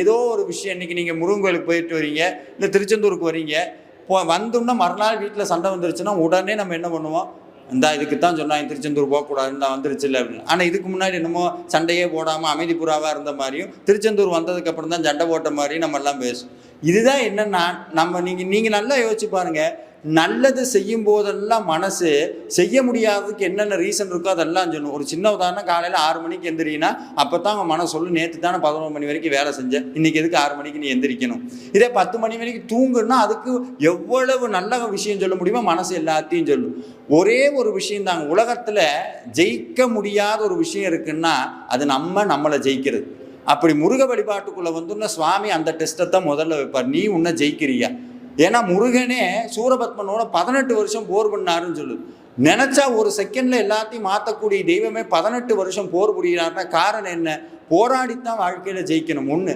ஏதோ ஒரு விஷயம் இன்னைக்கு நீங்கள் முருகன் கோயிலுக்கு போயிட்டு வரீங்க, இல்லை திருச்செந்தூருக்கு வரீங்க, வந்தோம்னா மறுநாள் வீட்டில் சண்டை வந்துருச்சுன்னா உடனே நம்ம என்ன பண்ணுவோம், இதுக்கு தான் சொன்னாங்க திருச்செந்தூர் போகக்கூடாதுன்னு தான் வந்துருச்சு இல்லை அப்படின்னு. ஆனால் இதுக்கு முன்னாடி என்னமோ சண்டையே போடாமல் அமைதி புறாவாக இருந்த மாதிரியும் திருச்செந்தூர் வந்ததுக்கு அப்புறம் தான் சண்டை போட்ட மாதிரியும் நம்ம எல்லாம் பேசும். இதுதான் என்னன்னா, நீங்கள் நல்லா யோசிச்சு பாருங்க. நல்லது செய்யும் போதெல்லாம் மனசு செய்ய முடியாததுக்கு என்னென்ன ரீசன் இருக்கோ அதெல்லாம் சொல்லணும். ஒரு சின்ன உதாரணம், காலையில் 6 மணிக்கு எந்திரினா அப்போ தான் அவங்க மனசு சொல்லு, நேற்று தானே 11 மணி வரைக்கும் வேலை செஞ்சேன், இன்னைக்கு எதுக்கு 6 மணிக்கு நீ எந்திரிக்கணும். இதே 10 மணி வரைக்கும் தூங்குன்னா அதுக்கு எவ்வளவு நல்ல விஷயம் சொல்ல முடியுமோ மனசு எல்லாத்தையும் சொல்லும். ஒரே ஒரு விஷயம் தாங்க, உலகத்தில் ஜெயிக்க முடியாத ஒரு விஷயம் இருக்குன்னா அது நம்மளை ஜெயிக்கிறது. அப்படி முருக வழிபாட்டுக்குள்ளே வந்துன்னா சுவாமி அந்த டெஸ்ட்டை தான் முதல்ல வைப்பார், நீ உன்னை ஜெயிக்கிறியா. ஏன்னா முருகனே சூரபத்மனோட 18 வருஷம் போர் பண்ணாருன்னு சொல்லுது. நினைச்சா ஒரு செகண்ட்ல எல்லாத்தையும் மாற்றக்கூடிய தெய்வமே 18 வருஷம் போர் புரிகிறாருன்னா காரணம் என்ன? போராடித்தான் வாழ்க்கையில ஜெயிக்கணும். ஒன்று